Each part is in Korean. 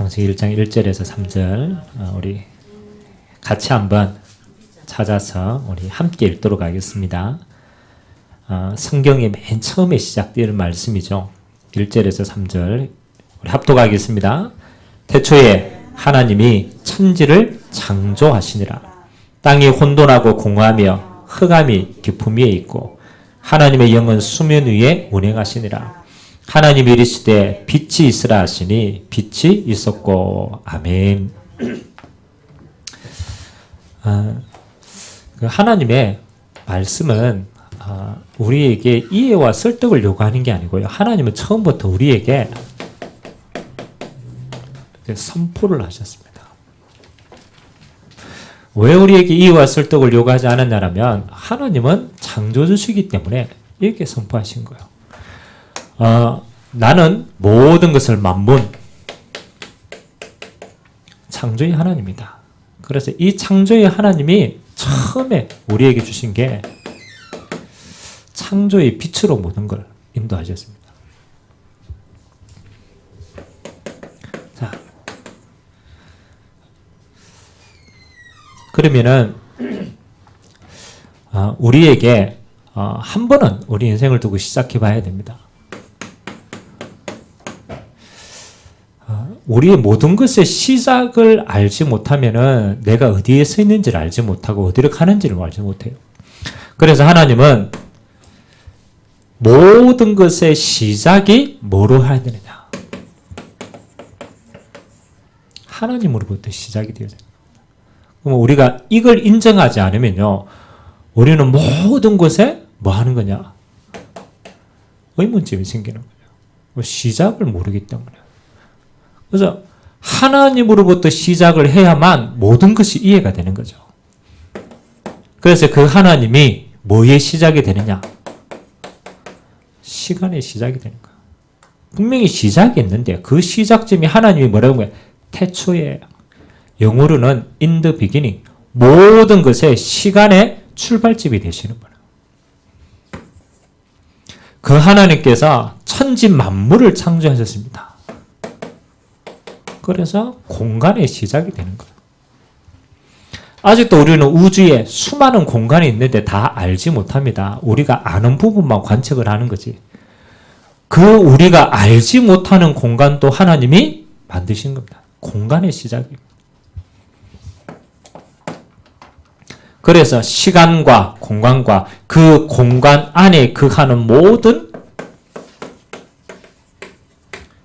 창세기 1장 1절에서 3절 우리 같이 한번 찾아서 우리 함께 읽도록 하겠습니다. 성경의 맨 처음에 시작되는 말씀이죠. 1절에서 3절 우리 합독하겠습니다. 태초에 하나님이 천지를 창조하시니라. 땅이 혼돈하고 공허하며 흑암이 깊음 위에 있고 하나님의 영은 수면 위에 운행하시니라. 하나님이 이르시되 빛이 있으라 하시니 빛이 있었고 아멘. 하나님의 말씀은 우리에게 이해와 설득을 요구하는 게 아니고요. 하나님은 처음부터 우리에게 선포를 하셨습니다. 왜 우리에게 이해와 설득을 요구하지 않았냐면 하나님은 창조주시기 때문에 이렇게 선포하신 거예요. 나는 모든 것을 만문 창조의 하나님이다. 그래서 이 창조의 하나님이 처음에 우리에게 주신 게 창조의 빛으로 모든 걸 인도하셨습니다. 자, 그러면은 우리에게 한 번은 우리 인생을 두고 시작해 봐야 됩니다. 우리의 모든 것의 시작을 알지 못하면은 내가 어디에 서 있는지를 알지 못하고 어디로 가는지를 알지 못해요. 그래서 하나님은 모든 것의 시작이 뭐로 해야 되느냐? 하나님으로부터 시작이 되어야 됩니다. 그럼 우리가 이걸 인정하지 않으면요, 우리는 모든 것에 뭐 하는 거냐? 의문점이 생기는 거예요. 시작을 모르기 때문에. 그래서 하나님으로부터 시작을 해야만 모든 것이 이해가 되는 거죠. 그래서 그 하나님이 뭐의 시작이 되느냐? 시간의 시작이 되는 거예요. 분명히 시작이 있는데 그 시작점이 하나님이 뭐라고 하는 거예요? 태초에, 영어로는 in the beginning, 모든 것의 시간의 출발점이 되시는 거예요. 그 하나님께서 천지 만물을 창조하셨습니다. 그래서 공간의 시작이 되는 거예요. 아직도 우리는 우주에 수많은 공간이 있는데 다 알지 못합니다. 우리가 아는 부분만 관측을 하는 거지. 그 우리가 알지 못하는 공간도 하나님이 만드신 겁니다. 공간의 시작입니다. 그래서 시간과 공간과 그 공간 안에 거하는 모든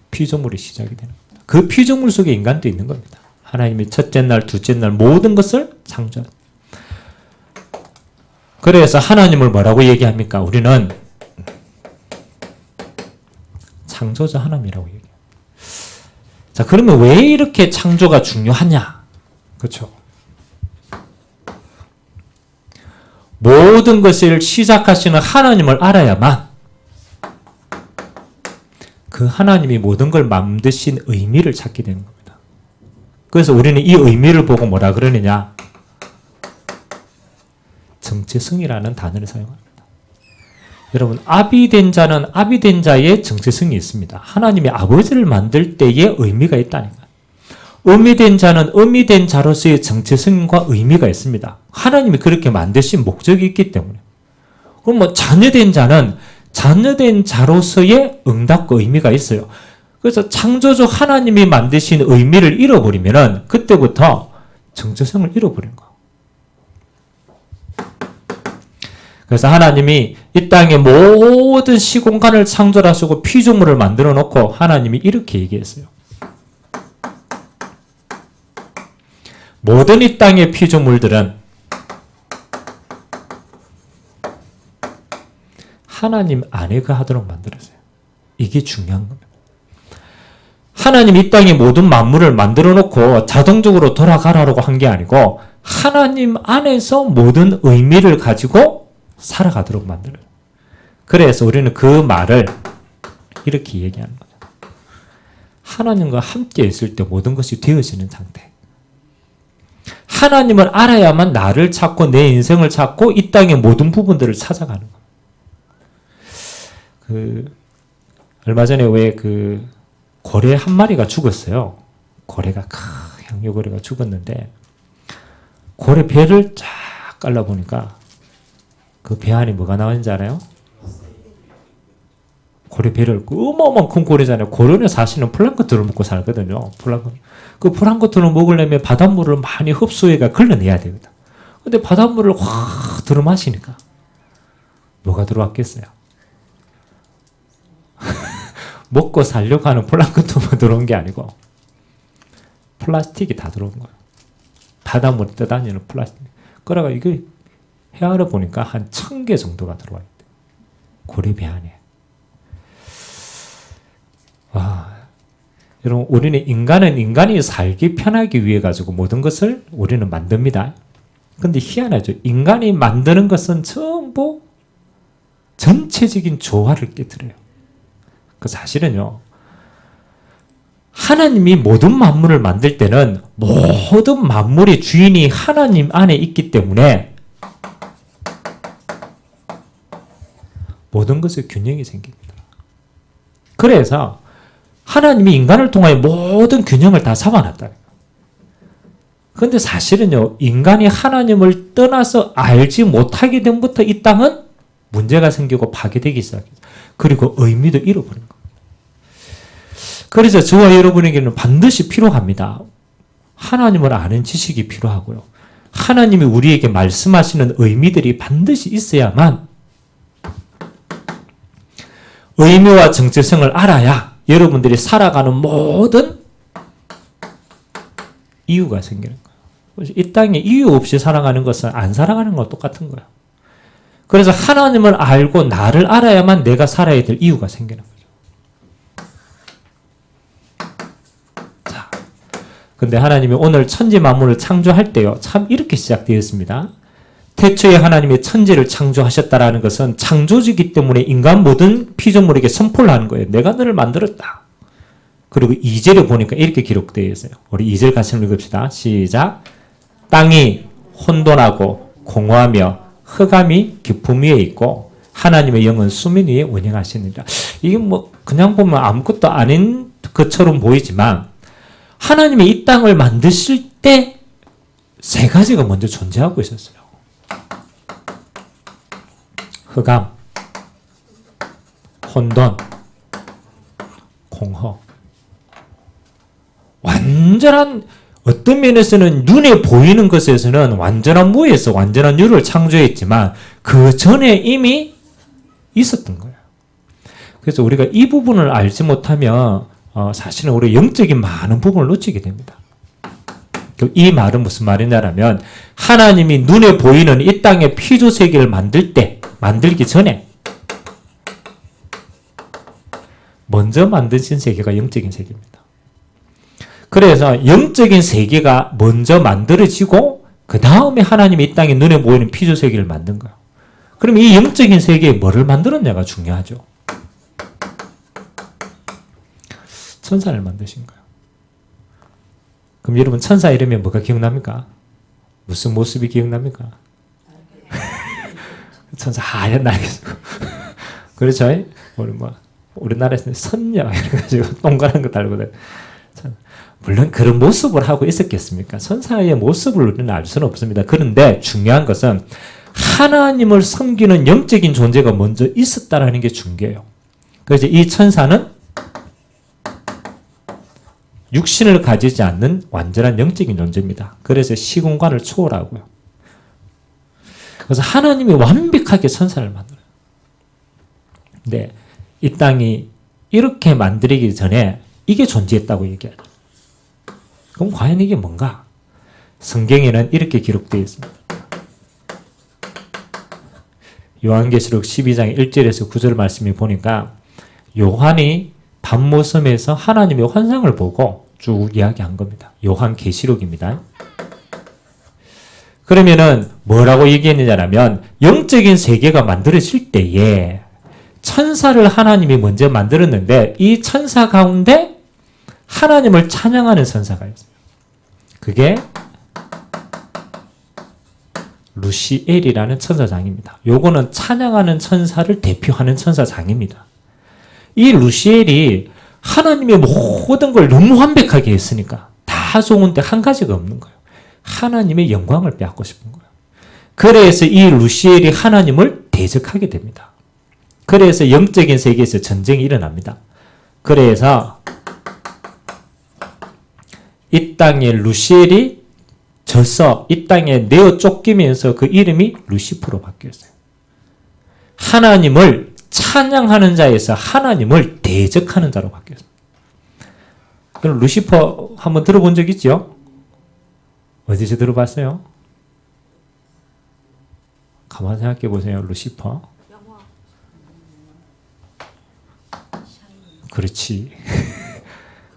피조물이 시작이 되는 겁니다. 그 피조물 속에 인간도 있는 겁니다. 하나님이 첫째 날, 둘째 날 모든 것을 창조한. 그래서 하나님을 뭐라고 얘기합니까? 우리는 창조자 하나님이라고 얘기해요. 자, 그러면 왜 이렇게 창조가 중요하냐? 그렇죠? 모든 것을 시작하시는 하나님을 알아야만 그 하나님이 모든 걸 만드신 의미를 찾게 되는 겁니다. 그래서 우리는 이 의미를 보고 뭐라 그러느냐? 정체성이라는 단어를 사용합니다. 여러분, 아비 된 자는 아비 된 자의 정체성이 있습니다. 하나님이 아버지를 만들 때의 의미가 있다니까요. 음이 된 자는 음이 된 자로서의 정체성과 의미가 있습니다. 하나님이 그렇게 만드신 목적이 있기 때문에. 그럼 뭐 자녀된 자는 자녀된 자로서의 응답과 의미가 있어요. 그래서 창조주 하나님이 만드신 의미를 잃어버리면은 그때부터 정체성을 잃어버린 거예요. 그래서 하나님이 이 땅의 모든 시공간을 창조하시고 피조물을 만들어 놓고 하나님이 이렇게 얘기했어요. 모든 이 땅의 피조물들은 하나님 안에 거하도록 만들었어요. 이게 중요한 겁니다. 하나님 이 땅의 모든 만물을 만들어 놓고 자동적으로 돌아가라고 한 게 아니고 하나님 안에서 모든 의미를 가지고 살아가도록 만들어요. 그래서 우리는 그 말을 이렇게 얘기하는 거죠. 하나님과 함께 있을 때 모든 것이 되어지는 상태. 하나님을 알아야만 나를 찾고 내 인생을 찾고 이 땅의 모든 부분들을 찾아가는 거예요. 얼마 전에 왜 고래 한 마리가 죽었어요. 고래가 향유고래가 죽었는데 고래 배를 쫙 깔라보니까 그 배 안에 뭐가 나왔는지 알아요? 고래 배를 어마어마한 큰 고래잖아요. 고래는 사실은 플랑크톤을 먹고 살거든요. 그 플랑크톤을 먹으려면 바닷물을 많이 흡수해가 걸러내야 되거든. 근데 바닷물을 확 들어 마시니까 뭐가 들어왔겠어요? 먹고 살려고 하는 플랑크톤만 들어온 게 아니고 플라스틱이 다 들어온 거예요. 바닷물에 떠다니는 플라스틱. 그러가 이게 헤아려 보니까 한 1000개 정도가 들어와 있대. 고래배 안에. 와, 여러분, 우리는 인간은 인간이 살기 편하기 위해 가지고 모든 것을 우리는 만듭니다. 근데 희한하죠. 인간이 만드는 것은 전부 전체적인 조화를 깨뜨려요. 그 사실은요, 하나님이 모든 만물을 만들 때는 모든 만물의 주인이 하나님 안에 있기 때문에 모든 것에 균형이 생깁니다. 그래서 하나님이 인간을 통하여 모든 균형을 다 잡아놨다. 그런데 사실은요, 인간이 하나님을 떠나서 알지 못하게 된부터 이 땅은 문제가 생기고 파괴되기 시작해요. 그리고 의미도 잃어버린 거예요. 그래서 저와 여러분에게는 반드시 필요합니다. 하나님을 아는 지식이 필요하고요. 하나님이 우리에게 말씀하시는 의미들이 반드시 있어야만 의미와 정체성을 알아야 여러분들이 살아가는 모든 이유가 생기는 거예요. 이 땅에 이유 없이 살아가는 것은 안 살아가는 건 똑같은 거예요. 그래서 하나님을 알고 나를 알아야만 내가 살아야 될 이유가 생기는 거죠. 자, 근데 하나님이 오늘 천지 만물을 창조할 때요, 참 이렇게 시작되었습니다. 태초에 하나님이 천지를 창조하셨다라는 것은 창조주이기 때문에 인간 모든 피조물에게 선포를 하는 거예요. 내가 너를 만들었다. 그리고 2절에 보니까 이렇게 기록되어 있어요. 우리 2절 같이 읽읍시다. 시작. 땅이 혼돈하고 공허하며 흑암이 깊음 위에 있고 하나님의 영은 수면 위에 운행하시느니라. 이게 뭐 그냥 보면 아무것도 아닌 것처럼 보이지만 하나님이 이 땅을 만드실 때 세 가지가 먼저 존재하고 있었어요. 흑암, 혼돈, 공허. 완전한, 어떤 면에서는 눈에 보이는 것에서는 완전한 무에서 완전한 유를 창조했지만 그 전에 이미 있었던 거예요. 그래서 우리가 이 부분을 알지 못하면 사실은 우리 영적인 많은 부분을 놓치게 됩니다. 이 말은 무슨 말이냐면 하나님이 눈에 보이는 이 땅의 피조 세계를 만들기 전에 먼저 만드신 세계가 영적인 세계입니다. 그래서 영적인 세계가 먼저 만들어지고 그 다음에 하나님이 이 땅에 눈에 보이는 피조 세계를 만든 거예요. 그럼 이 영적인 세계에 뭐를 만들었냐가 중요하죠. 천사를 만드신 거예요. 그럼 여러분 천사 이러면 뭐가 기억납니까? 무슨 모습이 기억납니까? 천사 하얀 날개. 그렇죠? 우리나라에서는 선녀 이래가지고 동그란 거 달고 다녀. 물론 그런 모습을 하고 있었겠습니까? 천사의 모습을 우리는 알 수는 없습니다. 그런데 중요한 것은 하나님을 섬기는 영적인 존재가 먼저 있었다라는 게 중요해요. 그래서 이 천사는 육신을 가지지 않는 완전한 영적인 존재입니다. 그래서 시공간을 초월하고요. 그래서 하나님이 완벽하게 천사를 만들어요. 근데 이 땅이 이렇게 만들기 전에 이게 존재했다고 얘기하죠. 그럼 과연 이게 뭔가? 성경에는 이렇게 기록되어 있습니다. 요한계시록 12장 1절에서 9절 말씀을 보니까 요한이 밤모섬에서 하나님의 환상을 보고 쭉 이야기한 겁니다. 요한계시록입니다. 그러면은 뭐라고 얘기했느냐면 영적인 세계가 만들어질 때에 천사를 하나님이 먼저 만들었는데 이 천사 가운데 하나님을 찬양하는 천사가 있어요. 그게 루시엘이라는 천사장입니다. 요거는 찬양하는 천사를 대표하는 천사장입니다. 이 루시엘이 하나님의 모든 걸 너무 완벽하게 했으니까 다 좋은데 한 가지가 없는 거예요. 하나님의 영광을 빼앗고 싶은 거예요. 그래서 이 루시엘이 하나님을 대적하게 됩니다. 그래서 영적인 세계에서 전쟁이 일어납니다. 그래서 이 땅에 루시엘이 져서 이 땅에 내어 쫓기면서 그 이름이 루시퍼로 바뀌었어요. 하나님을 찬양하는 자에서 하나님을 대적하는 자로 바뀌었어요. 그럼 루시퍼 한번 들어본 적 있죠? 어디서 들어봤어요? 가만히 생각해 보세요. 루시퍼. 그렇지.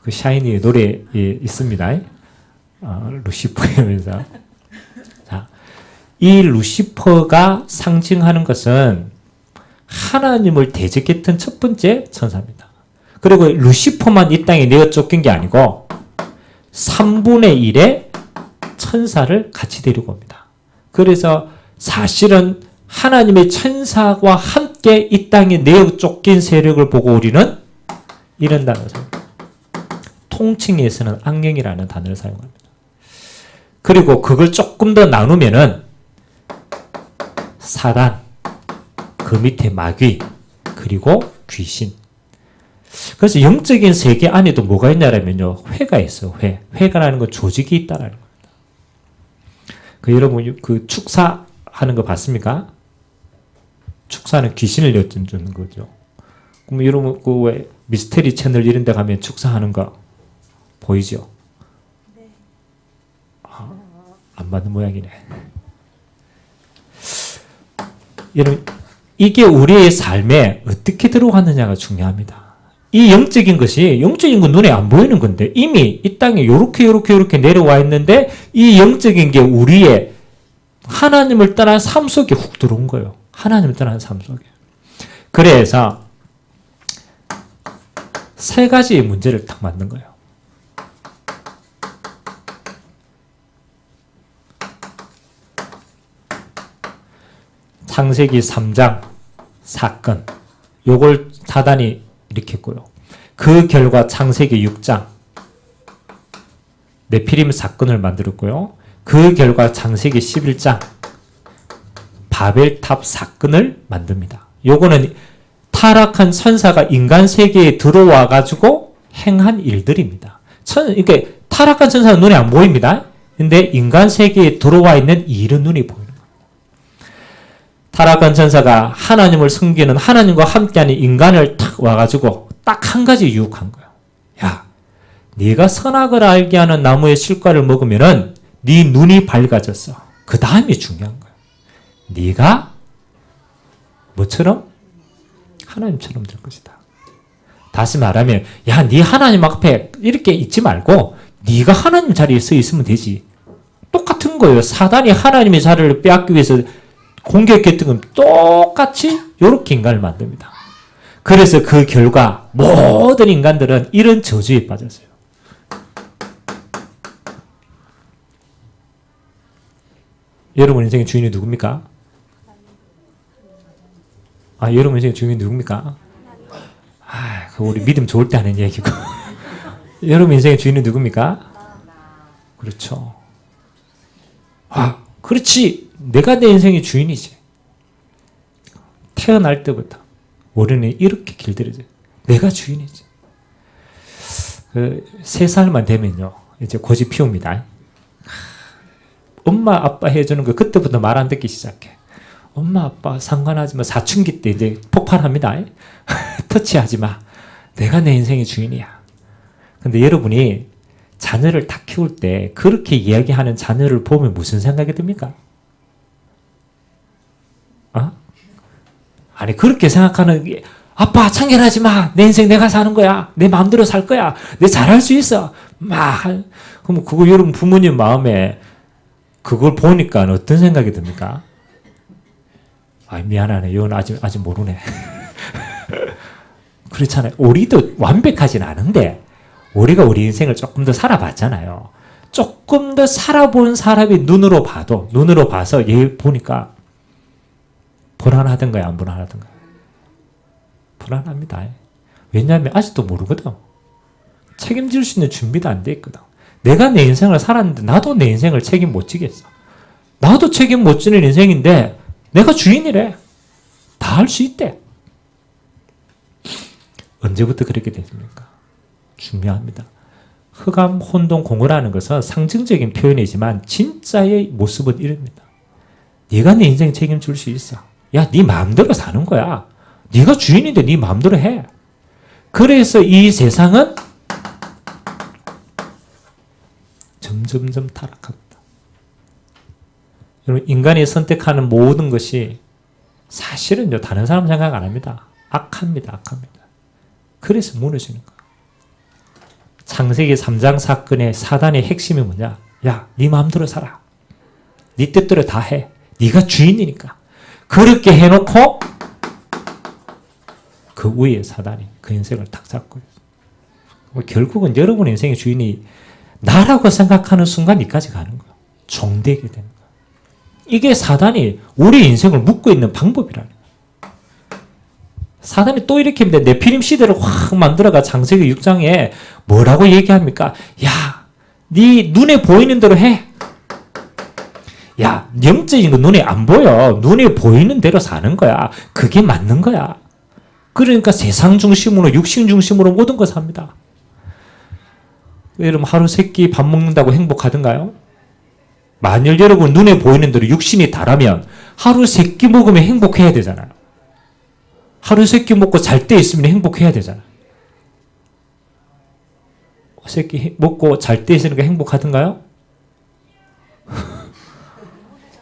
그 샤이니 노래에 있습니다. 루시퍼면서. 자, 이 루시퍼가 상징하는 것은 하나님을 대적했던 첫 번째 천사입니다. 그리고 루시퍼만 이 땅에 내어 쫓긴 게 아니고 3분의 1의 천사를 같이 데리고 옵니다. 그래서 사실은 하나님의 천사와 함께 이 땅에 내어 쫓긴 세력을 보고 우리는 이런 단어를 사용합니다. 통칭에서는 악령이라는 단어를 사용합니다. 그리고 그걸 조금 더 나누면은 사단, 그 밑에 마귀, 그리고 귀신. 그래서 영적인 세계 안에도 뭐가 있냐면요. 회가 있어요. 회가라는 건 조직이 있다라는 겁니다. 여러분 그 축사하는 거 봤습니까? 축사는 귀신을 엿주는 거죠. 그럼 여러분 그 왜 미스테리 채널 이런 데 가면 축사하는 거 보이죠? 네. 안 맞는 모양이네. 여러분 이게 우리의 삶에 어떻게 들어왔느냐가 중요합니다. 이 영적인 것이 영적인 건 눈에 안 보이는 건데 이미 이 땅에 요렇게 내려와 있는데 이 영적인 게 우리의 하나님을 떠난 삶 속에 훅 들어온 거예요. 하나님을 떠난 삶 속에. 그래서 세 가지의 문제를 딱 만든 거예요. 창세기 3장 사건, 요걸 사단이 일으켰고요. 그 결과 창세기 6장 네피림 사건을 만들었고요. 그 결과 창세기 11장 바벨탑 사건을 만듭니다. 요거는 타락한 천사가 인간 세계에 들어와 가지고 행한 일들입니다. 이게 타락한 천사는 눈에 안 보입니다. 근데 인간 세계에 들어와 있는 일은 눈이 보이는 거예요. 타락한 천사가 하나님을 섬기는 하나님과 함께하는 인간을 탁 와가지고 딱 한 가지 유혹한 거예요. 야, 네가 선악을 알게 하는 나무의 실과를 먹으면은 네 눈이 밝아졌어. 그 다음이 중요한 거예요. 네가 뭐처럼? 하나님처럼 될 것이다. 다시 말하면 야, 네 하나님 앞에 이렇게 있지 말고 네가 하나님 자리에 서 있으면 되지. 똑같은 거예요. 사단이 하나님의 자리를 빼앗기 위해서 공격했던 건 똑같이 이렇게 인간을 만듭니다. 그래서 그 결과 모든 인간들은 이런 저주에 빠졌어요. 여러분 인생의 주인이 누굽니까? 여러분 인생의 주인이 누굽니까? 우리 믿음 좋을 때 하는 얘기고. 여러분 인생의 주인은 누굽니까? 그렇죠. 그렇지. 내가 내 인생의 주인이지. 태어날 때부터 어른이 이렇게 길들여져요. 내가 주인이지. 3살만 되면요. 이제 고집 피웁니다. 엄마 아빠 해주는 거 그때부터 말 안 듣기 시작해. 엄마 아빠 상관하지 마. 사춘기 때 이제 폭발합니다. 터치하지 마. 내가 내 인생의 주인이야. 근데 여러분이 자녀를 다 키울 때 그렇게 이야기하는 자녀를 보면 무슨 생각이 듭니까? 아니 그렇게 생각하는 게 아빠 참견하지 마. 내 인생 내가 사는 거야. 내 마음대로 살 거야. 내 잘할 수 있어. 그럼 그거 여러분 부모님 마음에 그걸 보니까 어떤 생각이 듭니까? 미안하네. 이건 아직 모르네. 그렇잖아요. 우리도 완벽하진 않은데 우리가 우리 인생을 조금 더 살아봤잖아요. 조금 더 살아본 사람이 눈으로 봐서 얘 보니까 불안하던가요? 안 불안하던가요? 불안합니다. 왜냐하면 아직도 모르거든. 책임질 수 있는 준비도 안 돼 있거든. 내가 내 인생을 살았는데 나도 내 인생을 책임 못 지겠어. 나도 책임 못 지는 인생인데 내가 주인이래. 다 할 수 있대. 언제부터 그렇게 됐습니까? 중요합니다. 흑암, 혼돈, 공허라는 것은 상징적인 표현이지만 진짜의 모습은 이럽니다. 네가 내 인생 책임질 수 있어. 야, 네 마음대로 사는 거야. 네가 주인인데 네 마음대로 해. 그래서 이 세상은 점점점 타락합니다. 여러분, 인간이 선택하는 모든 것이 사실은요, 다른 사람 생각 안 합니다. 악합니다. 악합니다. 그래서 무너지는 거예요. 창세기 3장 사건의 사단의 핵심이 뭐냐? 야, 네 마음대로 살아. 네 뜻대로 다 해. 네가 주인이니까. 그렇게 해놓고 그 위에 사단이 그 인생을 탁 잡고 있어요. 결국은 여러분의 인생의 주인이 나라고 생각하는 순간 이까지 가는 거예요. 종되게 되는 거예요. 이게 사단이 우리 인생을 묶고 있는 방법이라는 거예요. 사단이 또 이렇게 합니다. 네피림 시대를 확 만들어가 창세기 6장에 뭐라고 얘기합니까? 야, 네 눈에 보이는 대로 해. 야, 영적인 거 눈에 안 보여. 눈에 보이는 대로 사는 거야. 그게 맞는 거야. 그러니까 세상 중심으로, 육신 중심으로 모든 걸 삽니다. 여러분, 하루 세 끼 밥 먹는다고 행복하던가요? 만일 여러분 눈에 보이는 대로 육신이 다라면 하루 세 끼 먹으면 행복해야 되잖아요. 하루 세 끼 먹고 잘 때 있으면 행복해야 되잖아요. 세 끼 먹고 잘 때 있으니까 행복하던가요?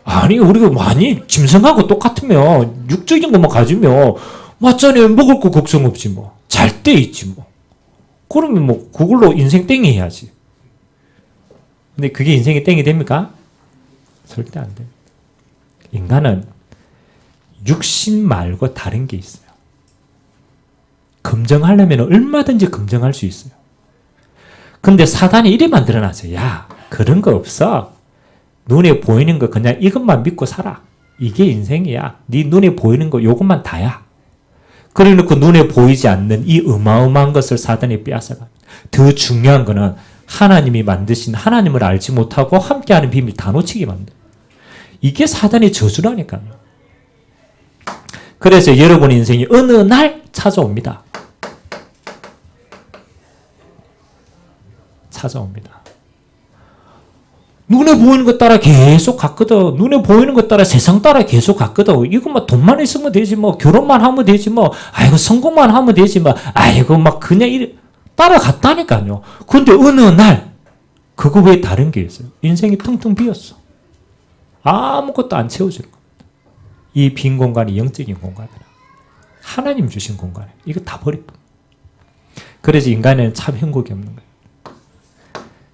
아니, 우리가 많이 짐승하고 똑같으면 육적인 것만 가지면 맞잖아요. 먹을 거 걱정 없지 뭐. 잘 때 있지 뭐. 그러면 뭐 그걸로 인생 땡이 해야지. 근데 그게 인생이 땡이 됩니까? 절대 안 돼요. 인간은 육신 말고 다른 게 있어요. 검증하려면 얼마든지 검증할 수 있어요. 근데 사단이 이래 만들어놨어요. 야, 그런 거 없어. 눈에 보이는 거 그냥 이것만 믿고 살아. 이게 인생이야. 네 눈에 보이는 거 요것만 다야. 그래놓고 눈에 보이지 않는 이 어마어마한 것을 사단이 빼앗아갑니다. 더 중요한 거는 하나님이 만드신 하나님을 알지 못하고 함께하는 비밀 다 놓치게 만들어요. 이게 사단의 저주라니까요. 그래서 여러분 인생이 어느 날 찾아옵니다. 찾아옵니다. 눈에 보이는 것 따라 계속 갔거든. 눈에 보이는 것 따라 세상 따라 계속 갔거든. 이거 뭐 돈만 있으면 되지 뭐. 결혼만 하면 되지 뭐. 아이고 성공만 하면 되지 뭐. 아이고 막 그냥 따라갔다니까요. 근데 어느 날 그거 외에 다른 게 있어요. 인생이 텅텅 비었어. 아무것도 안 채워지는 겁니다. 이 빈 공간이 영적인 공간이라. 하나님 주신 공간이에요. 이거 다 버립니다. 그래서 인간에는 참 행복이 없는 거예요.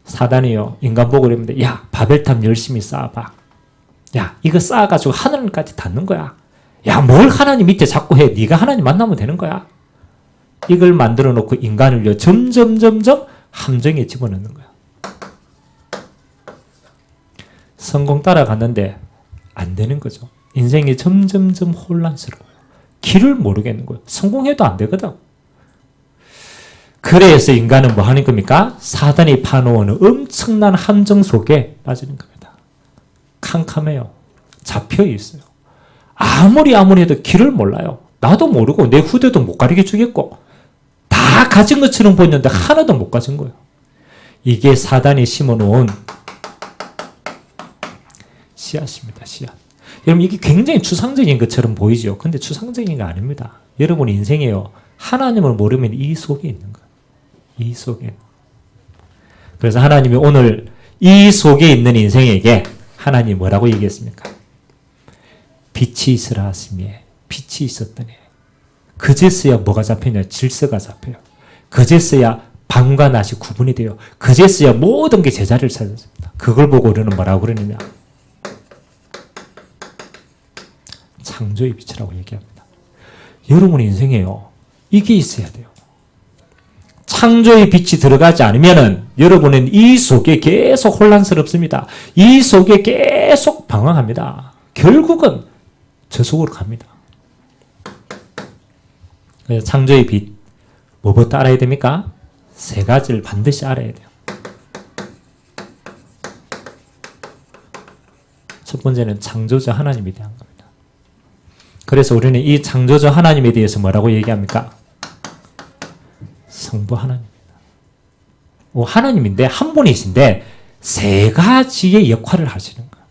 사단이요, 인간 보고 그러는데, 야, 바벨탑 열심히 쌓아봐. 야, 이거 쌓아가지고 하늘까지 닿는 거야. 야, 뭘 하나님 밑에 자꾸 해. 네가 하나님 만나면 되는 거야. 이걸 만들어 놓고 인간을요, 점점 함정에 집어넣는 거야. 성공 따라갔는데 안 되는 거죠. 인생이 점점 혼란스러워요. 길을 모르겠는 거예요. 성공해도 안 되거든. 그래서 인간은 뭐 하는 겁니까? 사단이 파놓은 엄청난 함정 속에 빠지는 겁니다. 캄캄해요. 잡혀 있어요. 아무리 해도 길을 몰라요. 나도 모르고 내 후대도 못 가르쳐 주겠고 다 가진 것처럼 보이는데 하나도 못 가진 거예요. 이게 사단이 심어놓은 씨앗입니다. 씨앗. 여러분, 이게 굉장히 추상적인 것처럼 보이죠. 근데 추상적인 게 아닙니다. 여러분 인생에요, 하나님을 모르면 이 속에 있는 거예요. 이 속에. 그래서 하나님이 오늘 이 속에 있는 인생에게 하나님 뭐라고 얘기했습니까? 빛이 있으라 하심에 빛이 있었더니 그제서야 뭐가 잡히냐? 질서가 잡혀요. 그제서야 밤과 낮이 구분이 돼요. 그제서야 모든 게 제자리를 찾았습니다. 그걸 보고 우리는 뭐라고 그러느냐? 창조의 빛이라고 얘기합니다. 여러분 인생에요, 이게 있어야 돼요. 창조의 빛이 들어가지 않으면 여러분은 이 속에 계속 혼란스럽습니다. 이 속에 계속 방황합니다. 결국은 저 속으로 갑니다. 그래서 창조의 빛, 뭐부터 알아야 됩니까? 세 가지를 반드시 알아야 돼요. 첫 번째는 창조자 하나님에 대한 겁니다. 그래서 우리는 이 창조자 하나님에 대해서 뭐라고 얘기합니까? 성부 하나님입니다. 하나님인데 한 분이신데 세 가지의 역할을 하시는 거예요.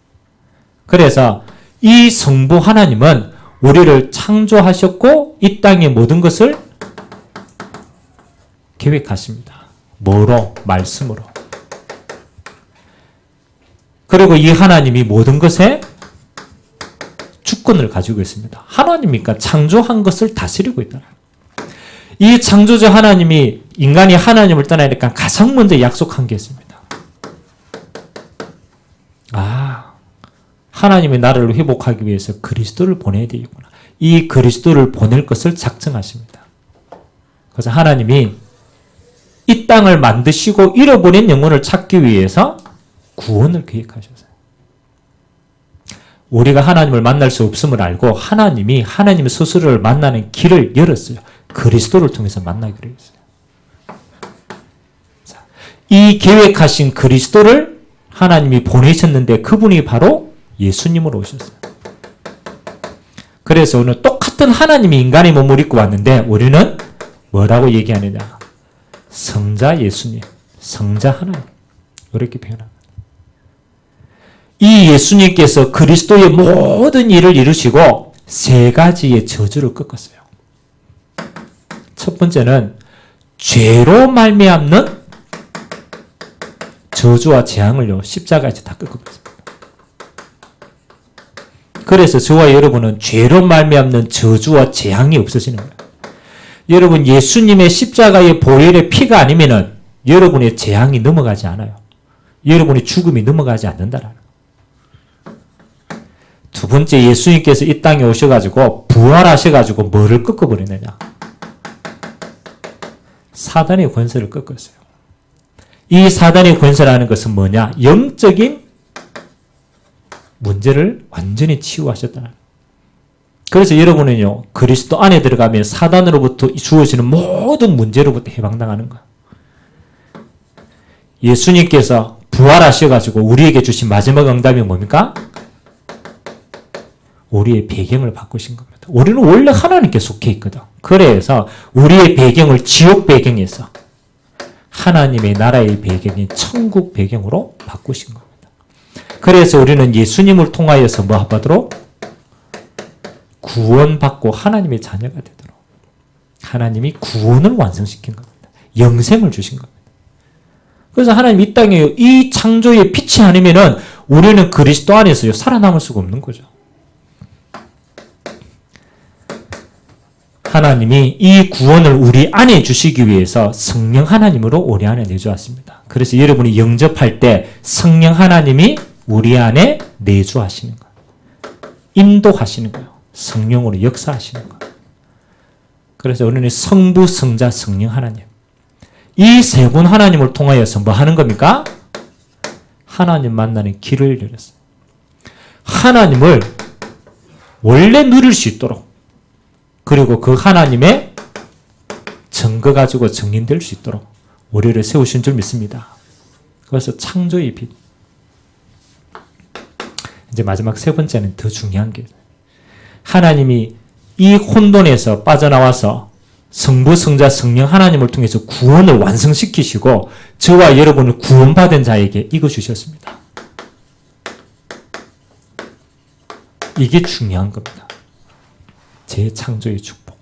그래서 이 성부 하나님은 우리를 창조하셨고 이 땅의 모든 것을 계획하십니다. 뭐로? 말씀으로. 그리고 이 하나님이 모든 것에 주권을 가지고 있습니다. 하나님이니까 창조한 것을 다스리고 있다. 이 창조자 하나님이 인간이 하나님을 떠나니까 가장 먼저 약속한 게 있습니다. 하나님의 나라를 회복하기 위해서 그리스도를 보내야 되겠구나. 이 그리스도를 보낼 것을 작정하십니다. 그래서 하나님이 이 땅을 만드시고 잃어버린 영혼을 찾기 위해서 구원을 계획하셨어요. 우리가 하나님을 만날 수 없음을 알고 하나님이 하나님 스스로를 만나는 길을 열었어요. 그리스도를 통해서 만나기로 했어요. 자, 이 계획하신 그리스도를 하나님이 보내셨는데 그분이 바로 예수님으로 오셨어요. 그래서 오늘 똑같은 하나님이 인간의 몸을 입고 왔는데 우리는 뭐라고 얘기하느냐? 성자 예수님, 성자 하나님 이렇게 표현합니다. 이 예수님께서 그리스도의 모든 일을 이루시고 세 가지의 저주를 꺾었어요. 첫 번째는 죄로 말미암는 저주와 재앙을요 십자가에서 다 꺾었습니다. 그래서 저와 여러분은 죄로 말미암는 저주와 재앙이 없어지는 거예요. 여러분 예수님의 십자가의 보혈의 피가 아니면은 여러분의 재앙이 넘어가지 않아요. 여러분의 죽음이 넘어가지 않는다라는 거예요. 두 번째, 예수님께서 이 땅에 오셔가지고 부활하셔가지고 뭐를 꺾어버리느냐? 사단의 권세를 꺾었어요. 이 사단의 권세라는 것은 뭐냐? 영적인 문제를 완전히 치유하셨다. 그래서 여러분은요, 그리스도 안에 들어가면 사단으로부터 주어지는 모든 문제로부터 해방당하는 거예요. 예수님께서 부활하셔가지고 우리에게 주신 마지막 응답이 뭡니까? 우리의 배경을 바꾸신 겁니다. 우리는 원래 하나님께 속해 있거든. 그래서 우리의 배경을 지옥 배경에서 하나님의 나라의 배경인 천국 배경으로 바꾸신 겁니다. 그래서 우리는 예수님을 통하여서 뭐 하도록? 구원받고 하나님의 자녀가 되도록 하나님이 구원을 완성시킨 겁니다. 영생을 주신 겁니다. 그래서 하나님 이 땅에 이 창조의 빛이 아니면은 우리는 그리스도 안에서요 살아남을 수가 없는 거죠. 하나님이 이 구원을 우리 안에 주시기 위해서 성령 하나님으로 우리 안에 내주었습니다. 그래서 여러분이 영접할 때 성령 하나님이 우리 안에 내주하시는 거예요. 인도하시는 거예요. 성령으로 역사하시는 거예요. 그래서 우리는 성부, 성자, 성령 하나님 이 세 분 하나님을 통하여서 뭐 하는 겁니까? 하나님 만나는 길을 열었어요. 하나님을 원래 누릴 수 있도록 그리고 그 하나님의 증거 가지고 증인될 수 있도록 우리를 세우신 줄 믿습니다. 그래서 창조의 빛. 이제 마지막 세 번째는 더 중요한 게 하나님이 이 혼돈에서 빠져나와서 성부, 성자, 성령 하나님을 통해서 구원을 완성시키시고 저와 여러분을 구원받은 자에게 이거 주셨습니다. 이게 중요한 겁니다. 재창조의 축복.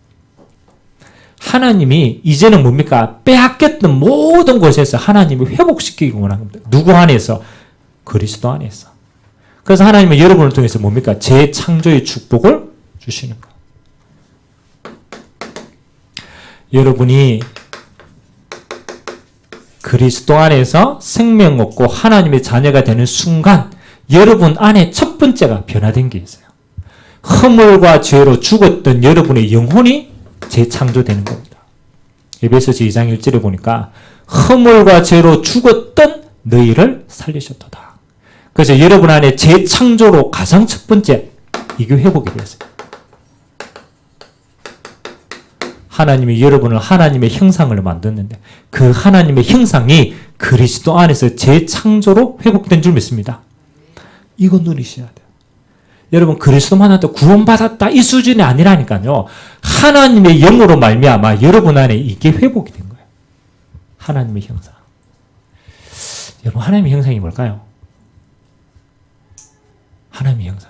하나님이 이제는 뭡니까? 빼앗겼던 모든 곳에서 하나님이 회복시키기 원하는 겁니다. 누구 안에서? 그리스도 안에서. 그래서 하나님은 여러분을 통해서 뭡니까? 재창조의 축복을 주시는 거예요. 여러분이 그리스도 안에서 생명 얻고 하나님의 자녀가 되는 순간 여러분 안에 첫 번째가 변화된 게 있어요. 허물과 죄로 죽었던 여러분의 영혼이 재창조되는 겁니다. 에베소서 2장 1절에 보니까 허물과 죄로 죽었던 너희를 살리셨도다. 그래서 여러분 안에 재창조로 가장 첫 번째 이게 회복이 되었어요. 하나님이 여러분을 하나님의 형상을 만드는데 그 하나님의 형상이 그리스도 안에서 재창조로 회복된 줄 믿습니다. 이거 누리셔야 돼요. 여러분 그리스도만 하도 구원받았다 이 수준이 아니라니까요. 하나님의 영으로 말미암아 여러분 안에 이게 회복이 된 거예요. 하나님의 형상. 여러분 하나님의 형상이 뭘까요? 하나님의 형상.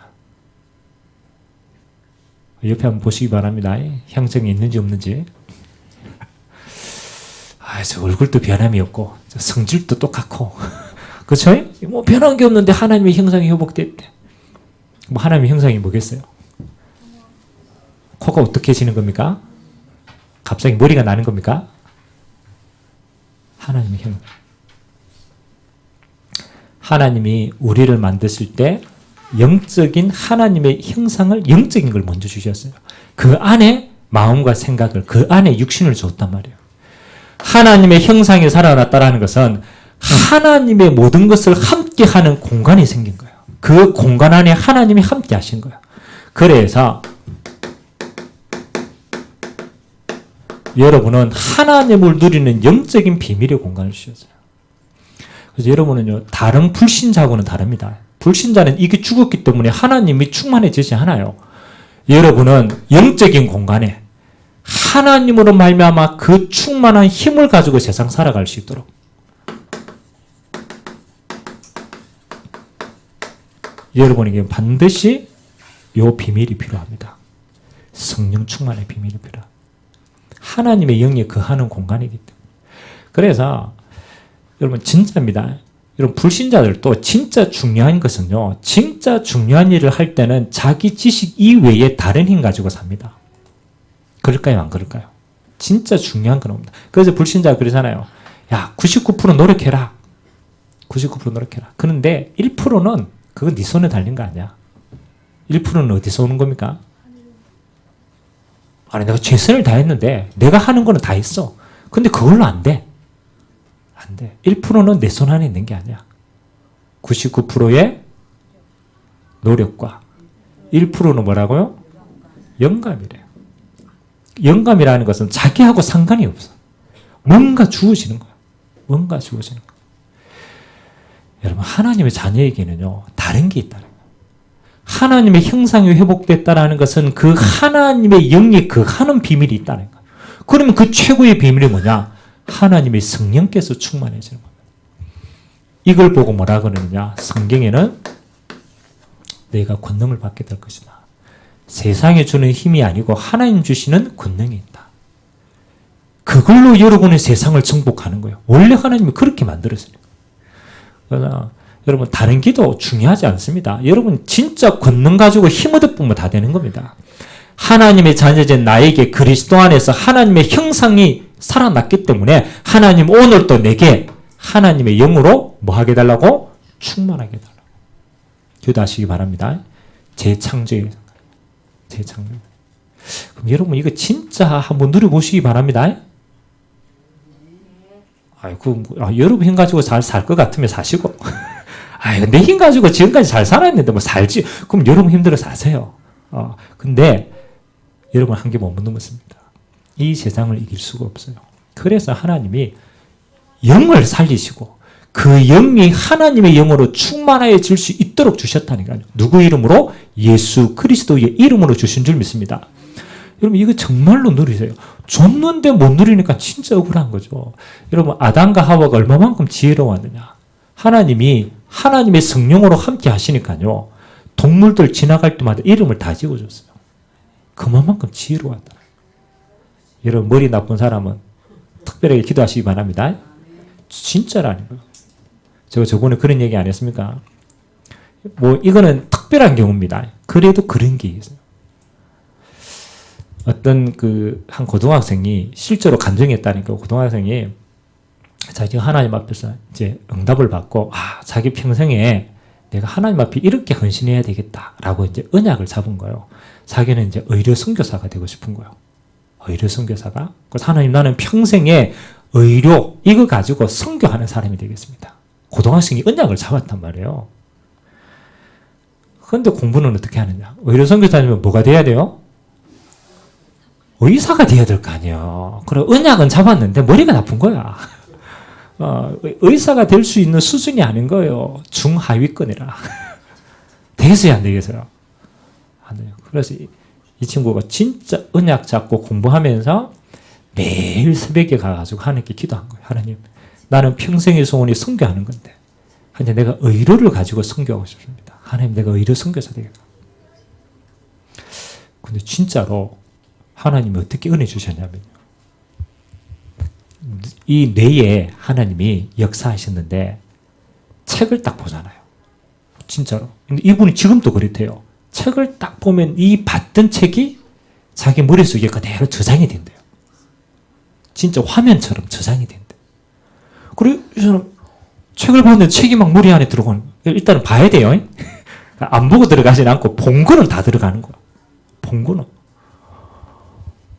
옆에 한번 보시기 바랍니다. 형상이 있는지 없는지. 저 얼굴도 변함이 없고 성질도 똑같고 그렇죠? 뭐 변한 게 없는데 하나님의 형상이 회복됐대. 뭐 하나님의 형상이 뭐겠어요? 코가 어떻게 지는 겁니까? 갑자기 머리가 나는 겁니까? 하나님의 형상. 하나님이 우리를 만드실 때 영적인 하나님의 형상을, 영적인 걸 먼저 주셨어요. 그 안에 마음과 생각을, 그 안에 육신을 줬단 말이에요. 하나님의 형상이 살아났다는 것은 하나님의 모든 것을 함께 하는 공간이 생긴 거예요. 그 공간 안에 하나님이 함께 하신 거예요. 그래서 여러분은 하나님을 누리는 영적인 비밀의 공간을 주셨어요. 그래서 여러분은요, 다른 불신자하고는 다릅니다. 불신자는 이게 죽었기 때문에 하나님이 충만해지지 않아요. 여러분은 영적인 공간에 하나님으로 말미암아 그 충만한 힘을 가지고 세상 살아갈 수 있도록 여러분에게 반드시 이 비밀이 필요합니다. 성령 충만의 비밀이 필요합니다. 하나님의 영이 거하는 공간이기 때문에. 그래서 여러분 진짜입니다. 여러분 불신자들도 진짜 중요한 것은요. 진짜 중요한 일을 할 때는 자기 지식 이외에 다른 힘 가지고 삽니다. 그럴까요? 안 그럴까요? 진짜 중요한 건 없습니다. 그래서 불신자가 그러잖아요. 야, 99% 노력해라. 99% 노력해라. 그런데 1%는 그건 네 손에 달린 거 아니야. 1%는 어디서 오는 겁니까? 아니, 내가 최선을 다했는데 내가 하는 거는 다 했어. 근데 그걸로 안 돼. 안 돼. 1%는 내 손 안에 있는 게 아니야. 99%의 노력과 1%는 뭐라고요? 영감이래요. 영감이라는 것은 자기하고 상관이 없어. 뭔가 주어지는 거야. 뭔가 주어지는 거야. 여러분, 하나님의 자녀에게는요, 다른 게 있다는 거예요. 하나님의 형상이 회복됐다는 것은 그 하나님의 영이 거하는 비밀이 있다는 거예요. 그러면 그 최고의 비밀이 뭐냐? 하나님의 성령께서 충만해지는 겁니다. 이걸 보고 뭐라 그러느냐? 성경에는 내가 권능을 받게 될 것이다. 세상에 주는 힘이 아니고 하나님 주시는 권능이 있다. 그걸로 여러분의 세상을 정복하는 거예요. 원래 하나님이 그렇게 만들었으니까. 그러나 여러분 다른 기도 중요하지 않습니다. 여러분 진짜 권능 가지고 힘 얻어보면 다 되는 겁니다. 하나님의 자녀된 나에게 그리스도 안에서 하나님의 형상이 살아났기 때문에 하나님 오늘도 내게 하나님의 영으로 뭐 하게 달라고? 충만하게 달라고. 기도하시기 바랍니다. 재창조의 재창조. 그럼 여러분 이거 진짜 한번 누려보시기 바랍니다. 여러분 힘 가지고 잘 살 것 같으면 사시고 내 힘 가지고 지금까지 잘 살았는데 뭐 살지. 그럼 여러분 힘들어 사세요. 근데 여러분 한 개 못 묻는 것입니다. 이 세상을 이길 수가 없어요. 그래서 하나님이 영을 살리시고 그 영이 하나님의 영으로 충만해질 수 있도록 주셨다니까요. 누구 이름으로? 예수 그리스도의 이름으로 주신 줄 믿습니다. 여러분 이거 정말로 누리세요. 줬는데 못 누리니까 진짜 억울한 거죠. 여러분 아담과 하와가 얼마만큼 지혜로웠느냐. 하나님이 하나님의 성령으로 함께 하시니까요. 동물들 지나갈 때마다 이름을 다 지어줬어요. 그만큼 지혜로웠다. 여러분 머리 나쁜 사람은 특별하게 기도하시기 바랍니다. 진짜라는 거예요. 제가 저번에 그런 얘기 안 했습니까? 뭐 이거는 특별한 경우입니다. 그래도 그런 게 있어요. 어떤 한 고등학생이 실제로 간증했다니까. 고등학생이 자기가 하나님 앞에서 이제 응답을 받고 자기 평생에 내가 하나님 앞에 이렇게 헌신해야 되겠다라고 이제 언약을 잡은 거예요. 자기는 이제 의료 선교사가 되고 싶은 거예요. 의료 선교사가. 그래서 하나님 나는 평생에 의료 이거 가지고 선교하는 사람이 되겠습니다. 고등학생이 언약을 잡았단 말이에요. 그런데 공부는 어떻게 하느냐? 의료 선교사님은 뭐가 돼야 돼요? 의사가 돼야 될 거 아니에요. 그래 언약은 잡았는데 머리가 나쁜 거야. 의사가 될 수 있는 수준이 아닌 거예요. 중하위권이라. 되겠어요, 안 되겠어요? 그래서 이 친구가 진짜 언약 잡고 공부하면서 매일 새벽에 가가지고 하나님께 기도한 거예요. 하나님, 나는 평생의 소원이 선교하는 건데, 근데 내가 의로를 가지고 선교하고 싶습니다. 하나님, 내가 의로 선교사 되겠다. 근데 진짜로 하나님이 어떻게 은혜 주셨냐면요. 이 뇌에 하나님이 역사하셨는데 책을 딱 보잖아요. 진짜로. 근데 이분이 지금도 그렇대요. 책을 딱 보면 이 봤던 책이 자기 머릿속에 그대로 저장이 된대요. 진짜 화면처럼 저장이 된대. 그리고 저는 책을 봤는데 책이 막 머리 안에 들어가는, 일단은 봐야 돼요. 안 보고 들어가진 않고 본 거는 다 들어가는 거야. 본 거는.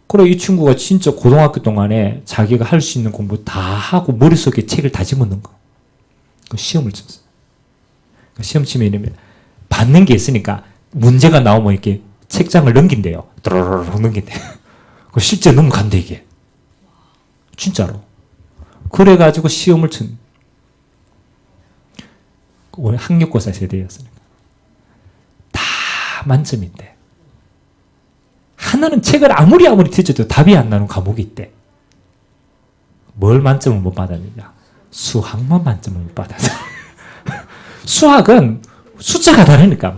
그리고 이 친구가 진짜 고등학교 동안에 자기가 할 수 있는 공부 다 하고 머릿속에 책을 다 집어넣은 거. 그 시험을 쳤어요. 시험 치면 이러면 받는 게 있으니까 문제가 나오면 이렇게 책장을 넘긴대요. 드르르르 넘긴대요. 실제 넘어간대, 이게. 진짜로. 그래가지고 시험을 친. 원래 학력고사 세대였으니까. 다 만점인데. 하나는 책을 아무리 뒤져도 답이 안 나는 과목이 있대. 뭘 만점을 못 받았느냐. 수학만 만점을 못 받았어. 수학은 숫자가 다르니까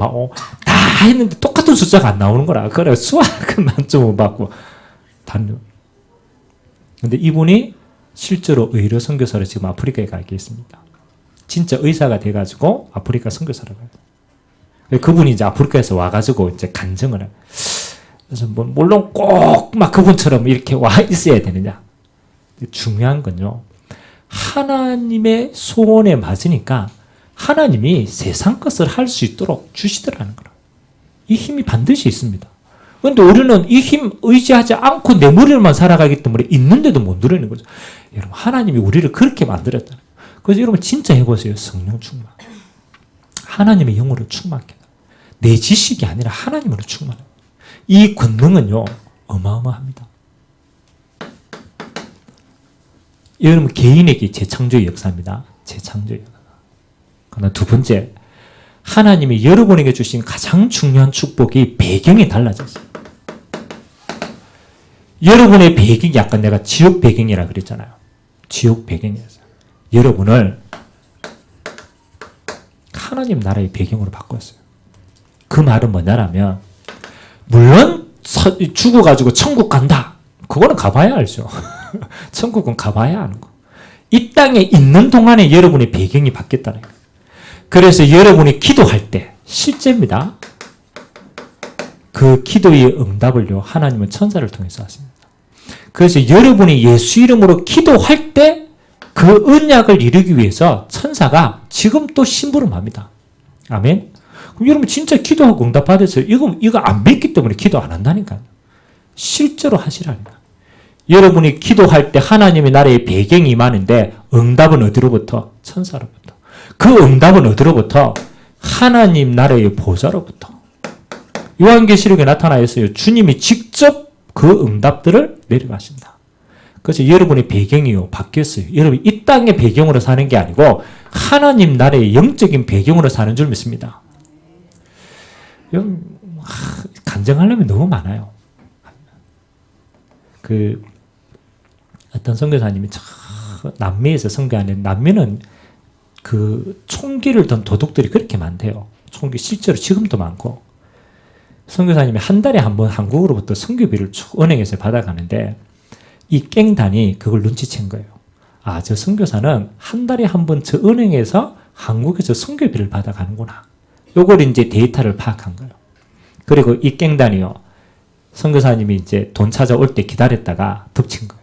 다 했는데 똑같은 숫자가 안 나오는 거라. 그래 수학은 만점을 못 받고 다른. 근데 이분이 실제로 의료 선교사로 지금 아프리카에 가 있습니다. 진짜 의사가 돼가지고 아프리카 선교사로 가요. 그분이 이제 아프리카에서 와가지고 이제 간증을 해요. 그래서 물론 꼭 막 그분처럼 이렇게 와 있어야 되느냐. 중요한 건요. 하나님의 소원에 맞으니까 하나님이 세상 것을 할 수 있도록 주시더라는 거라. 이 힘이 반드시 있습니다. 그런데 우리는 이 힘 의지하지 않고 내 머리로만 살아가기 때문에 있는데도 못 누리는 거죠. 여러분, 하나님이 우리를 그렇게 만들었다는 거예요. 그래서 여러분 진짜 해보세요. 성령 충만. 하나님의 영으로 충만해. 내 지식이 아니라 하나님으로 충만해. 이 권능은요, 어마어마합니다. 여러분, 개인에게 재창조의 역사입니다. 재창조의 역사. 그러나 두 번째, 하나님이 여러분에게 주신 가장 중요한 축복이 배경이 달라졌어요. 여러분의 배경이 아까 내가 지옥 배경이라 그랬잖아요. 지옥 배경이었어요. 여러분을 하나님 나라의 배경으로 바꿨어요. 그 말은 뭐냐면, 물론 죽어가지고 천국 간다. 그거는 가봐야 알죠. 천국은 가봐야 아는 거. 이 땅에 있는 동안에 여러분의 배경이 바뀌었다는 거예요. 그래서 여러분이 기도할 때 실제입니다. 그 기도의 응답을요, 하나님은 천사를 통해서 하십니다. 그래서 여러분이 예수 이름으로 기도할 때 그 언약을 이루기 위해서 천사가 지금 또 심부름합니다. 아멘. 그럼 여러분 진짜 기도하고 응답 받았어요. 이거 안 믿기 때문에 기도 안 한다니까요. 실제로 하시라니까. 여러분이 기도할 때 하나님의 나라의 배경이 임하는데 응답은 어디로부터? 천사로부터. 그 응답은 어디로부터? 하나님 나라의 보좌로부터. 요한계시록에 나타나 있어요. 주님이 직접 그 응답들을 내려가신다. 그래서 여러분의 배경이요 바뀌었어요. 여러분 이 땅의 배경으로 사는 게 아니고 하나님 나라의 영적인 배경으로 사는 줄 믿습니다. 여러분 간증하려면 너무 많아요. 어떤 선교사님이 남미에서 선교하는, 남미는 그 총기를 든 도둑들이 그렇게 많대요. 총기 실제로 지금도 많고. 선교사님이 한 달에 한 번 한국으로부터 선교비를 은행에서 받아가는데 이 깽단이 그걸 눈치챈 거예요. 아, 저 선교사는 한 달에 한 번 저 은행에서 한국에서 선교비를 받아가는구나. 요걸 이제 데이터를 파악한 거예요. 그리고 이 깽단이요, 선교사님이 이제 돈 찾아올 때 기다렸다가 덮친 거예요.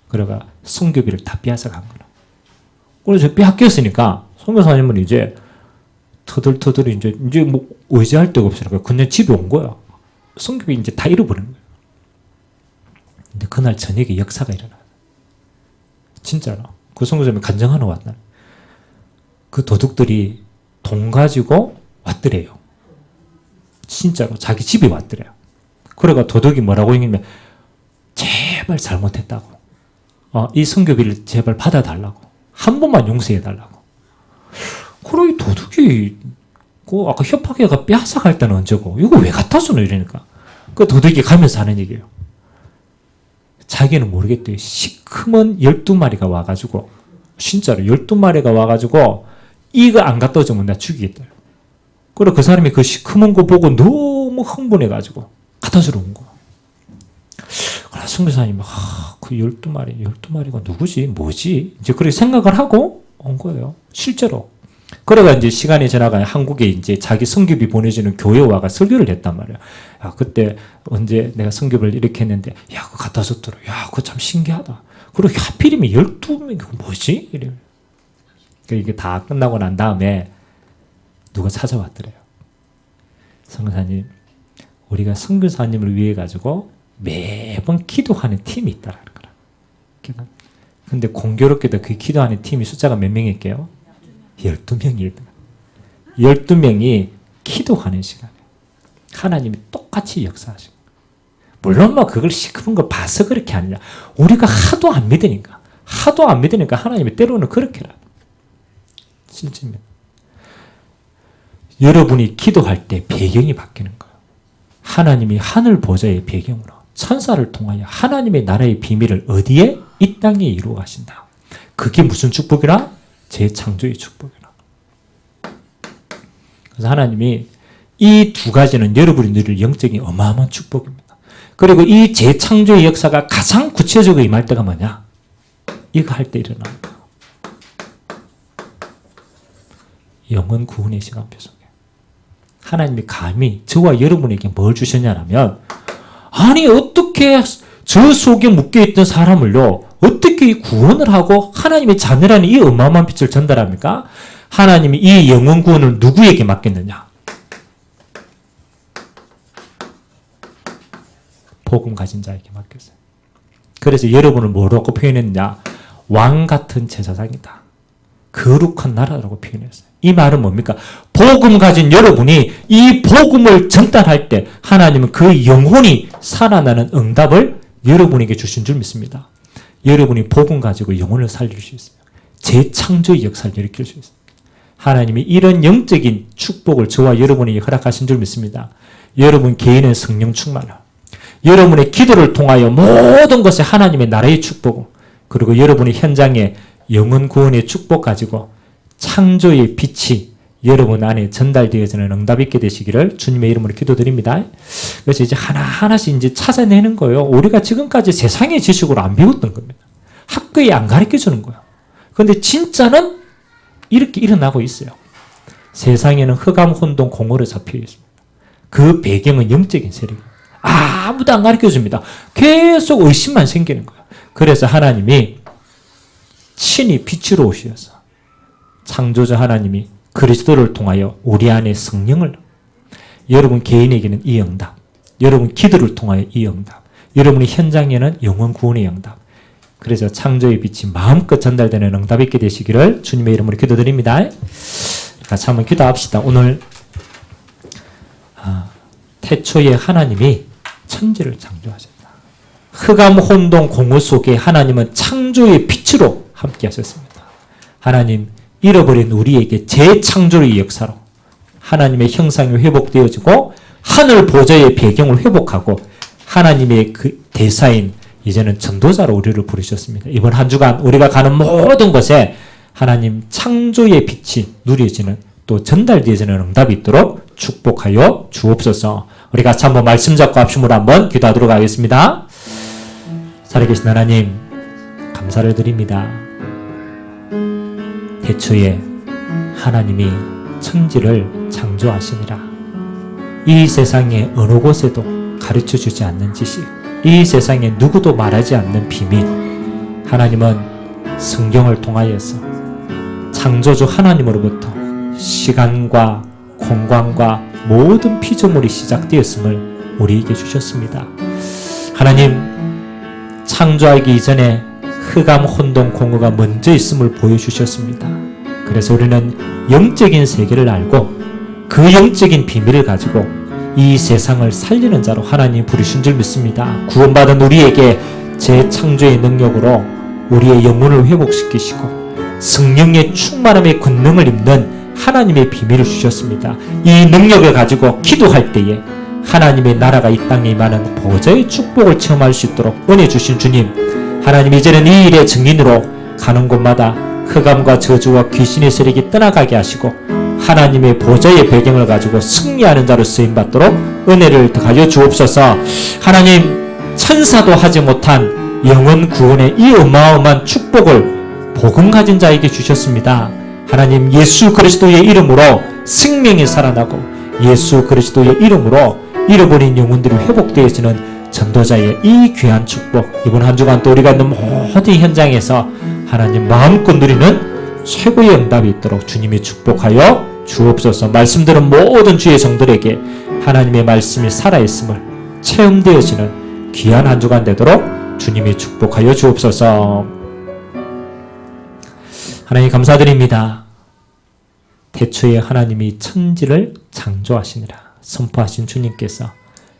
그러가 선교비를 다 빼앗아 간 거예요. 그래서 빼앗겼으니까 선교사님은 이제 터들터들 이제 뭐 의지할 데가 없으니까 그냥 집에 온 거야. 선교비 이제 다 잃어버린 거예요. 근데 그날 저녁에 역사가 일어나요. 진짜로. 그 선교사님이 간증하러 왔나. 그 도둑들이 돈 가지고 왔더래요. 진짜로 자기 집에 왔더래요. 그래가 도둑이 뭐라고 했냐면 제발 잘못했다고. 이 선교비를 제발 받아달라고. 한 번만 용서해달라고. 그러고 이 도둑이 아까 협박해가 빼앗아갈 때는 언제고? 이거 왜 갖다 주노? 이러니까. 그 도둑이 가면서 하는 얘기예요. 자기는 모르겠대요. 시커먼 12마리가 와가지고, 진짜로 12마리가 와가지고, 이거 안 갖다 주면 나 죽이겠다. 그리고 그 사람이 그 시커먼 거 보고 너무 흥분해가지고, 갖다 주러 온 거야. 그래서 선교사님이, 그 12마리가 누구지? 뭐지? 이제 그렇게 생각을 하고 온 거예요. 실제로. 그래가 이제 시간이 지나가 한국에 이제 자기 성교비 보내주는 교회 와가 설교를 했단 말이야. 야, 그때 언제 내가 성교를 이렇게 했는데, 야, 그거 갖다 줬더라. 야, 그거 참 신기하다. 그리고 하필이면 12명이 뭐지? 이래. 이게 다 끝나고 난 다음에 누가 찾아왔더래요. 선교사님, 우리가 선교사님을 위해 가지고 매번 기도하는 팀이 있다라는 거라. 근데 공교롭게도 그 기도하는 팀이 숫자가 몇 명일게요? 12명이더라. 12명이 기도하는 시간에 하나님이 똑같이 역사하신 거예요. 물론 뭐 그걸 시커먼 거 봐서 그렇게 아니냐. 우리가 하도 안 믿으니까 하나님이 때로는 그렇게라. 진짜입니다. 여러분이 기도할 때 배경이 바뀌는 거예요. 하나님이 하늘 보좌의 배경으로 천사를 통하여 하나님의 나라의 비밀을 어디에? 이 땅에 이루어 가신다. 그게 무슨 축복이라? 재창조의 축복이라. 그래서 하나님이 이 두 가지는 여러분이 누릴 영적인 어마어마한 축복입니다. 그리고 이 재창조의 역사가 가장 구체적으로 임할 때가 뭐냐? 이거 할 때 일어나는 거예요. 영혼 구원의 시간표 속에 하나님이 감히 저와 여러분에게 뭘 주셨냐면, 아니 어떻게 저 속에 묶여있던 사람을요 어떻게 구원을 하고 하나님의 자녀라는 이 어마어마한 빛을 전달합니까? 하나님이 이 영혼 구원을 누구에게 맡겼느냐? 복음 가진 자에게 맡겼어요. 그래서 여러분을 뭐라고 표현했느냐? 왕 같은 제사장이다. 거룩한 나라라고 표현했어요. 이 말은 뭡니까? 복음 가진 여러분이 이 복음을 전달할 때 하나님은 그 영혼이 살아나는 응답을 여러분에게 주신 줄 믿습니다. 여러분이 복음 가지고 영혼을 살릴 수 있어요. 재창조의 역사를 일으킬 수 있어요. 하나님이 이런 영적인 축복을 저와 여러분에게 허락하신 줄 믿습니다. 여러분 개인의 성령 충만을, 여러분의 기도를 통하여 모든 것에 하나님의 나라의 축복, 그리고 여러분의 현장에 영혼 구원의 축복 가지고 창조의 빛이 여러분 안에 전달되어지는 응답 있게 되시기를 주님의 이름으로 기도드립니다. 그래서 이제 하나하나씩 이제 찾아내는 거예요. 우리가 지금까지 세상의 지식으로 안 배웠던 겁니다. 학교에 안 가르쳐 주는 거예요. 그런데 진짜는 이렇게 일어나고 있어요. 세상에는 흑암, 혼돈, 공허로 잡혀 있습니다. 그 배경은 영적인 세력입니다. 아무도 안 가르쳐 줍니다. 계속 의심만 생기는 거예요. 그래서 하나님이 친히 빛으로 오셔서 창조자 하나님이 그리스도를 통하여 우리 안에 성령을, 여러분 개인에게는 이 응답, 여러분 기도를 통하여 이 응답, 여러분의 현장에는 영혼 구원의 응답, 그래서 창조의 빛이 마음껏 전달되는 응답 있게 되시기를 주님의 이름으로 기도드립니다. 같이 한번 기도합시다. 오늘 태초에 하나님이 천지를 창조하셨다. 흑암, 혼돈, 공허 속에 하나님은 창조의 빛으로 함께 하셨습니다. 하나님, 잃어버린 우리에게 재창조의 역사로 하나님의 형상이 회복되어지고 하늘 보좌의 배경을 회복하고 하나님의 그 대사인 이제는 전도자로 우리를 부르셨습니다. 이번 한 주간 우리가 가는 모든 곳에 하나님 창조의 빛이 누려지는 또 전달되어지는 응답이 있도록 축복하여 주옵소서. 우리 같이 한번 말씀 잡고 합심으로 한번 기도하도록 하겠습니다. 살아계신 하나님 감사를 드립니다. 태초에 하나님이 천지를 창조하시니라. 이 세상의 어느 곳에도 가르쳐주지 않는 지식, 이 세상에 누구도 말하지 않는 비밀, 하나님은 성경을 통하여서 창조주 하나님으로부터 시간과 공간과 모든 피조물이 시작되었음을 우리에게 주셨습니다. 하나님, 창조하기 이전에 흑암, 혼돈, 공허가 먼저 있음을 보여주셨습니다. 그래서 우리는 영적인 세계를 알고 그 영적인 비밀을 가지고 이 세상을 살리는 자로 하나님 부르신 줄 믿습니다. 구원받은 우리에게 재창조의 능력으로 우리의 영혼을 회복시키시고 성령의 충만함의 권능을 입는 하나님의 비밀을 주셨습니다. 이 능력을 가지고 기도할 때에 하나님의 나라가 이 땅에 임하는 보좌의 축복을 체험할 수 있도록 은혜 주신 주님, 하나님 이제는 이 일의 증인으로 가는 곳마다 흑암과 저주와 귀신의 세력이 떠나가게 하시고 하나님의 보좌의 배경을 가지고 승리하는 자로 쓰임받도록 은혜를 더하여 주옵소서. 하나님, 천사도 하지 못한 영혼 구원의 이 어마어마한 축복을 복음 가진 자에게 주셨습니다. 하나님, 예수 그리스도의 이름으로 생명이 살아나고 예수 그리스도의 이름으로 잃어버린 영혼들이 회복되어지는 전도자의 이 귀한 축복, 이번 한 주간 또 우리가 있는 모든 현장에서 하나님 마음껏 누리는 최고의 응답이 있도록 주님이 축복하여 주옵소서. 말씀들은 모든 주의 성들에게 하나님의 말씀이 살아있음을 체험되어지는 귀한 한 주간 되도록 주님이 축복하여 주옵소서. 하나님 감사드립니다. 태초에 하나님이 천지를 창조하시니라 선포하신 주님께서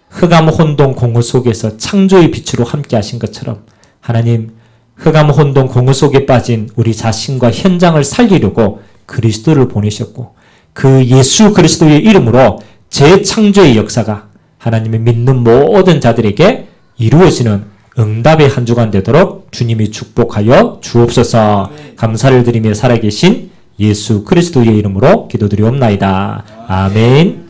흑암 혼돈 공허 속에서 창조의 빛으로 함께 하신 것처럼 하나님, 흑암 혼돈 공허 속에 빠진 우리 자신과 현장을 살리려고 그리스도를 보내셨고 그 예수 그리스도의 이름으로 재창조의 역사가 하나님의 믿는 모든 자들에게 이루어지는 응답의 한 주간 되도록 주님이 축복하여 주옵소서. 감사를 드리며 살아계신 예수 그리스도의 이름으로 기도드리옵나이다. 아멘.